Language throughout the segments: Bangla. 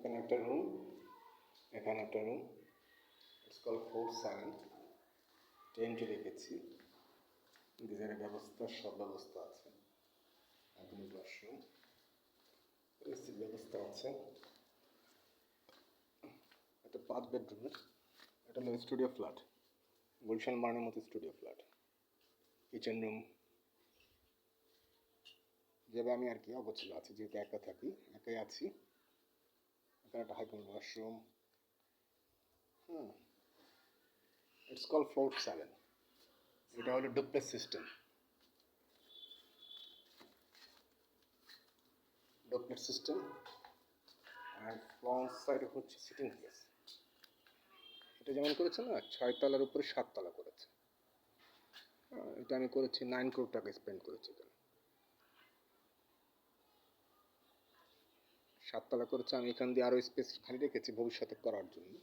এখানে একটা রুম, এখানে একটা রুম। It's call 4-7। টেন্টে রেখেছি, গিজারের ব্যবস্থা, সব ব্যবস্থা আছে। আধুনিক ওয়াশরুম, এসির ব্যবস্থা আছে। একটা 5 বেডরুমের, এটা হলো স্টুডিও ফ্ল্যাট, গুলশান মানের মতো স্টুডিও ফ্ল্যাট। কিচেন রুম, যেভাবে আমি আর কি অগোছালো আছি, যেহেতু একা থাকি, একাই আছি। এখানে একটা হাইকন ওয়াশরুম। It's call 4-7। এটা হলো ডুপ্লেক্স সিস্টেম। ডুপ্লেক্স সিস্টেম আর ফ্রন্ট সাইডে হচ্ছে সিটিং প্লেস। এটা যেমন করেছে না, 6 তলার উপরে 7 তলা করেছে। এটা আমি করেছি 9 কোটি টাকা স্পেন্ড করেছি। এখানে 7 তলা করেছে। আমি এখান দিয়ে আরও স্পেস খালি রেখেছি ভবিষ্যতে করার জন্য।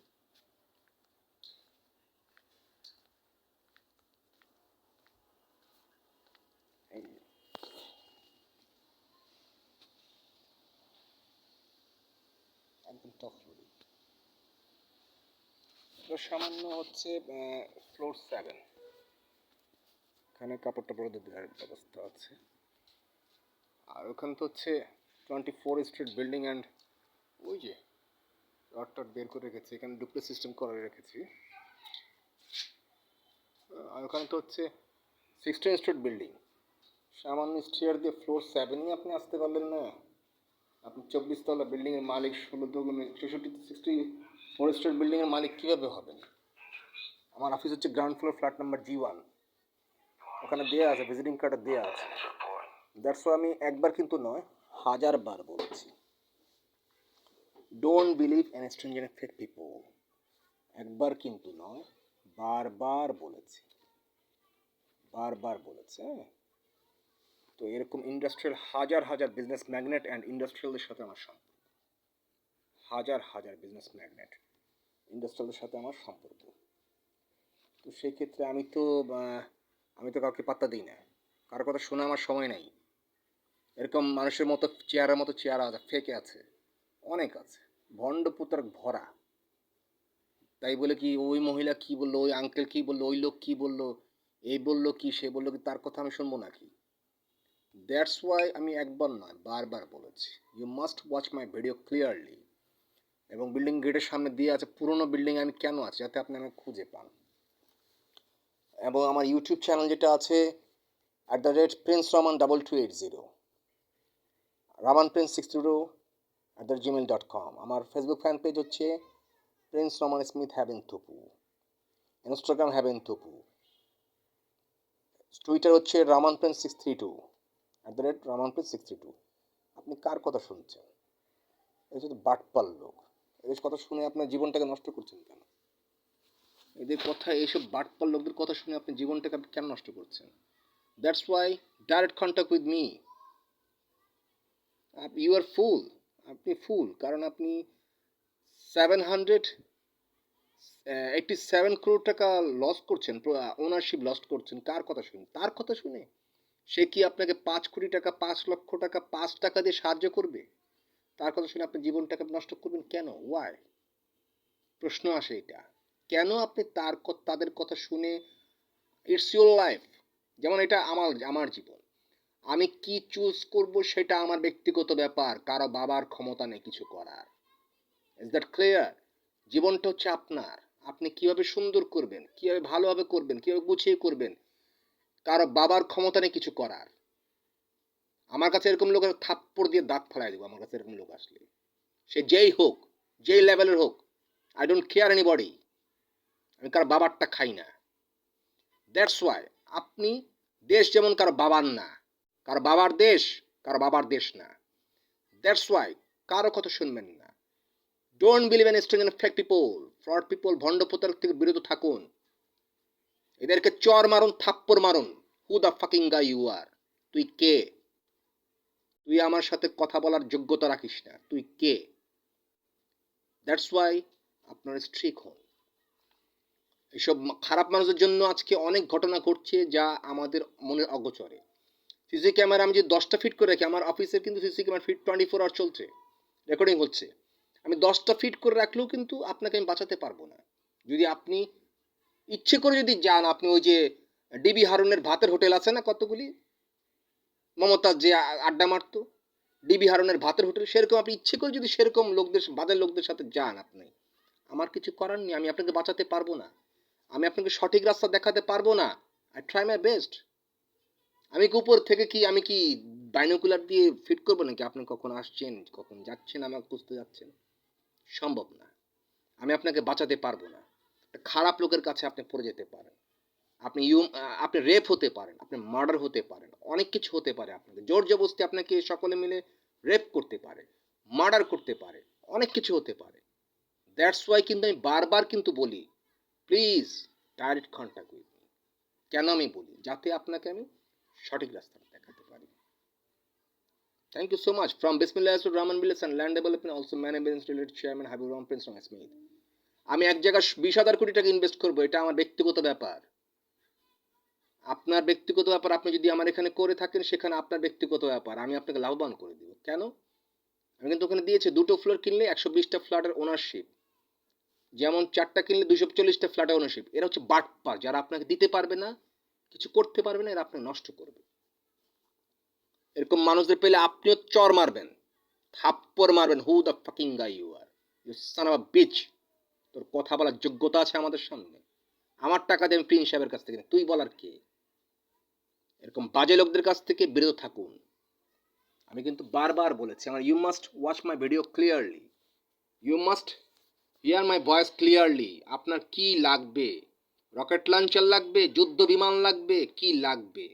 একদম টপ ফ্লোরে। এটা সামান্য হচ্ছে ফ্লোর 7। এখানে কাপড় টাপড় দেওয়ার ব্যবস্থা আছে। আর ওখানে তো হচ্ছে 24 স্ট্রিট বিল্ডিং অ্যান্ড ওই যে রডটা বের করে রেখেছি। এখানে ডুপ্লেক্স সিস্টেম করে রেখেছি। আর ওখানে তো হচ্ছে 16 স্ট্রিট বিল্ডিং। সামান্য স্টেয়ার দিয়ে ফ্লোর 7-ই আপনি আসতে পারলেন না। আপনি 24 তলা বিল্ডিংয়ের মালিক, 64 স্ট্রিট বিল্ডিংয়ের মালিক কীভাবে হবেন? আমার অফিস হচ্ছে ground floor, flat number G1। ওখানে দেওয়া আছে, ভিজিটিং কার্ডে দেওয়া আছে। দ্যাটস ওয়াই আমি একবার কিন্তু নয়, 1000বার বলেছি, don't believe in strange and fake people. একবার কিন্তু নয়, বারবার বলেছি, বারবার বলেছে। তো এরকম ইন্ডাস্ট্রিয়াল হাজার হাজার বিজনেস ম্যাগনেট অ্যান্ড ইন্ডাস্ট্রিয়ালদের সাথে আমার সম্পর্ক, হাজার হাজার বিজনেস ম্যাগনেট ইন্ডাস্ট্রিয়ালদের সাথে আমার সম্পর্ক। তো সেই ক্ষেত্রে আমি তো কাউকে পাত্তা দিই না, কারো কথা শোনা আমার সময় নেই। এরকম মানুষের মতো চেয়ার আছে, ফেকে আছে, অনেক আছে, ভণ্ড পুতার ভরা। তাই বলে কি ওই মহিলা কি বললো, ওই আঙ্কেল কি বললো, ওই লোক কি বললো, এই বললো কি, সে বললো কি, তার কথা আমি শুনবো নাকি? দ্যাটস ওয়াই আমি একবার নয়, বারবার বলেছি, you must watch my video clearly. এবং বিল্ডিং গেটের সামনে দিয়ে আছে, পুরোনো বিল্ডিং আমি কেন আছি, যাতে আপনি আমাকে খুঁজে পান। এবং আমার ইউটিউব চ্যানেল যেটা আছে @PrinceRaman2280, ramanprince620@gmail.com। আমার ফেসবুক ফ্যান পেজ হচ্ছে প্রিন্স রমান স্মিথ হ্যাভেন থুপু, ইনস্টাগ্রাম হ্যাভেন থুপু, টুইটার হচ্ছে ramanprince632, @ramanprince632। আপনি কার কথা শুনছেন? এই শুধু বাটপাল লোক। এদের কথা শুনে আপনার জীবনটাকে নষ্ট করছেন কেন? এদের কথা, এইসব বাটপাল লোকদের কথা শুনে আপনি জীবনটাকে আপনি কেন নষ্ট করছেন? That's why direct contact with me. You are fool. আপনি ফুল, কারণ আপনি 787 crore টাকা লস করছেন, ওনারশিপ লস করছেন। কার কথা শুনে? তার কথা শুনে। সে কি আপনাকে 5 কোটি টাকা, 5 লক্ষ টাকা, 5 টাকা দিয়ে সাহায্য করবে? তার কথা শুনে আপনি জীবনটাকে নষ্ট করবেন কেন? ওয়াই? প্রশ্ন আসে এটা। কেন আপনি তাদের কথা শুনে? It's your life. যেমন এটা আমার জীবন, আমি কি চুজ করব সেটা আমার ব্যক্তিগত ব্যাপার, কারো বাবার ক্ষমতা নেই কিছু করার। Is that clear? জীবনটা হচ্ছে আপনার, আপনি কিভাবে সুন্দর করবেন, কিভাবে ভালোভাবে করবেন, কিভাবে গুছিয়ে করবেন, কারো বাবার ক্ষমতা নেই কিছু করার। আমার কাছে এরকম লোকের থাপ্পড় দিয়ে দাঁত ফেলাই দেবো। আমার কাছে এরকম লোক আসলে, সে যেই হোক, যেই লেভেলের হোক, আই ডোন্ট কেয়ার এনিবডি। আমি কারো বাবারটা খাই না। দ্যাটস ওয়াই আপনি, দেশ যেমন কারো বাবার না, কারো বাবার দেশ কারো বাবার দেশ না। দ্যাটস ওয়াই কারো কথা শুনবেন না। Don't believe in strange and fake people, fraud people, ভণ্ড প্রতারক থেকে বিরত থাকুন। এদেরকে চর মারুন, থাপ্পড় মারুন। Who the fucking guy you are? তুই কে? তুই আমার সাথে কথা বলার যোগ্যতা রাখিস না। তুই কে? দ্যাটস ওয়াই আপনার স্ট্রিক হন। এসব খারাপ মানুষের জন্য আজকে অনেক ঘটনা ঘটছে যা আমাদের মনের অগোচরে। সিসি ক্যামেরা আমি যদি 10টা ফিট করে রাখি, আমার অফিসের কিন্তু সিসি ক্যামেরা ফিট 24 আওয়ার চলছে, রেকর্ডিং হচ্ছে। আমি 10টা ফিট করে রাখলেও কিন্তু আপনাকে আমি বাঁচাতে পারবো না। যদি আপনি ইচ্ছে করে যদি যান, আপনি ওই যে ডিবি হারুনের ভাতের হোটেল আছে না কতগুলি, মমতাজ যে আড্ডা মারতো, ডিবি হারুনের ভাতের হোটেল, সেরকম আপনি ইচ্ছে করে যদি সেরকম লোকদের, বাজার লোকদের সাথে যান, আপনি, আমার কিছু করার নেই, আমি আপনাকে বাঁচাতে পারবো না, আমি আপনাকে সঠিক রাস্তা দেখাতে পারবো না। I try my best. আমি কি উপর থেকে কি, আমি কি বাইনোকুলার দিয়ে ফিট করবো নাকি আপনি কখন আসছেন কখন যাচ্ছেন আমাকে খুঁজতে যাচ্ছেন? সম্ভব না। আমি আপনাকে বাঁচাতে পারবো না। একটা খারাপ লোকের কাছে আপনি পড়ে যেতে পারেন, আপনি আপনি রেপ হতে পারেন, আপনি মার্ডার হতে পারেন, অনেক কিছু হতে পারে আপনাকে, জোর জবরদস্তি আপনাকে সকলে মিলে রেপ করতে পারে, মার্ডার করতে পারে, অনেক কিছু হতে পারে। দ্যাটস ওয়াই কিন্তু আমি বারবার কিন্তু বলি, please direct contact with me. কেন আমি বলি? যাতে আপনাকে আমি সঠিক রাস্তা দেখাতে পারি। Thank you so much from Bismillah Rahman Billah and land development also management related chairman Habibur Rahman Prince Smith. আমি এক জায়গায় 20,000 কোটি টাকা ইনভেস্ট করবো, এটা আমার ব্যক্তিগত ব্যাপার, আপনার ব্যক্তিগত ব্যাপার। আপনি যদি আমার এখানে করে থাকেন, সেখানে আপনার ব্যক্তিগত ব্যাপার, আমি আপনাকে লাভবান করে দিব। কেন? আমি কিন্তু ওখানে দিয়েছি 2টো ফ্লোর কিনলে 120টা ফ্ল্যাটের ওনারশিপ, যেমন 4টা কিনলে 240টা ফ্ল্যাটের ওনারশিপ। এরা হচ্ছে বাটপার, যারা আপনাকে দিতে পারবে না, কিছু করতে পারবে না, এরা আপনাকে নষ্ট করবে। এরকম মানুষদের পেলে আপনিও চর মারবেন, থাপ্পড় মারবেন। Who the fucking guy you are, you son of a bitch. তোর কথা বলার যোগ্যতা আছে আমাদের সামনে? আমার টাকা দিয়ে আমি প্রিন্স সাহেবের কাছ থেকে, তুই বলার কে? এরকম বাজে লোকদের কাছ থেকে বিরত থাকুন। আমি কিন্তু বারবার বলেছি, আমার you must watch my video clearly, you must hear my voice clearly. আপনার কি লাগবে? রকেট লঞ্চার লাগবে? যুদ্ধ বিমান লাগবে? কি লাগবে?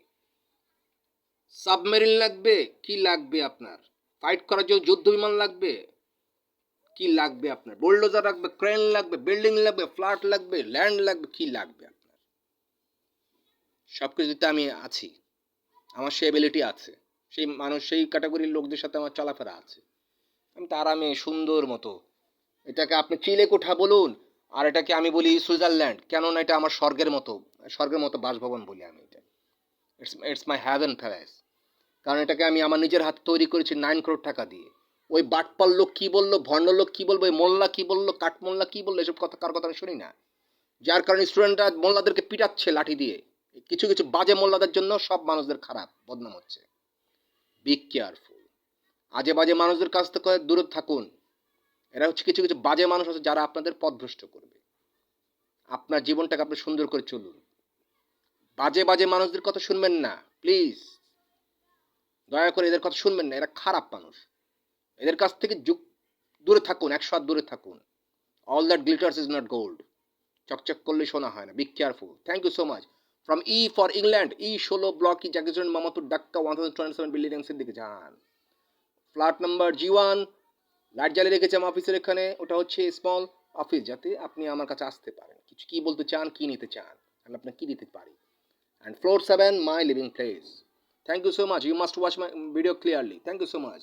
সাবমেরিন লাগবে? কি লাগবে আপনার? ফাইট করার জন্য যুদ্ধ বিমান লাগবে? কি লাগবে আপনার? বুলডোজার লাগবে? ক্রেন লাগবে? বিল্ডিং লাগবে? ফ্ল্যাট লাগবে? ল্যান্ড লাগবে? কি লাগবে আপনার? সব কিছু দিতে আমি আছি, আমার সেই এবিলিটি আছে, সেই মানুষ, সেই ক্যাটাগরির লোকদের সাথে আমার চলাফেরা আছে। আমি তো আরামে সুন্দর মতো, এটাকে আপনি চিলেকোঠা বলুন, আর এটাকে আমি বলি সুইজারল্যান্ড, কেননা এটা আমার স্বর্গের মতো, স্বর্গের মতো বাসভবন বলি আমি এটা। It's my heaven palace. কারণ এটাকে আমি আমার নিজের হাতে তৈরি করেছি 9 করোড় টাকা দিয়ে। ওই বাটপাল লোক কী বললো, ভণ্ড লোক কী বলবো, ওই মোল্লা কী বললো, কাঠমোল্লা কী বললো, এসব কথা কার কথা আমি শুনি না। যার কারণে স্টুডেন্টরা মোল্লাদেরকে পিটাচ্ছে লাঠি দিয়ে। কিছু কিছু বাজে মোল্লাদের জন্য সব মানুষদের খারাপ বদনাম হচ্ছে। Be careful. আজে বাজে মানুষদের কাছ থেকে দূরে থাকুন। এরা হচ্ছে কিছু কিছু বাজে মানুষ আছে, যারা আপনাদের পথভ্রষ্ট করবে। আপনার জীবনটাকে আপনি সুন্দর করে চলুন। বাজে বাজে মানুষদের কথা শুনবেন না প্লিজ, দয়া করে এদের কথা শুনবেন না, এরা খারাপ মানুষ। এদের কাছ থেকে দূরে থাকুন, 100 হাত দূরে থাকুন। All that glitters is not gold. চকচক করলে শোনা হয় না। Be careful. Thank you so much from E for England, E16 block, E জাগিজন মামাতুর ডাক্কা 1027 বিল্ডিংসের দিকে যান। Flat number G1। লাইট জ্বালিয়ে রেখেছি আমার অফিসের এখানে, ওটা হচ্ছে স্মল অফিস, যাতে আপনি আমার কাছে আসতে পারেন, কিছু কি বলতে চান, কি নিতে চান, আমি আপনাকে কি দিতে পারি। And floor 7 my living place. Thank you so much, you must watch my video clearly. Thank you so much.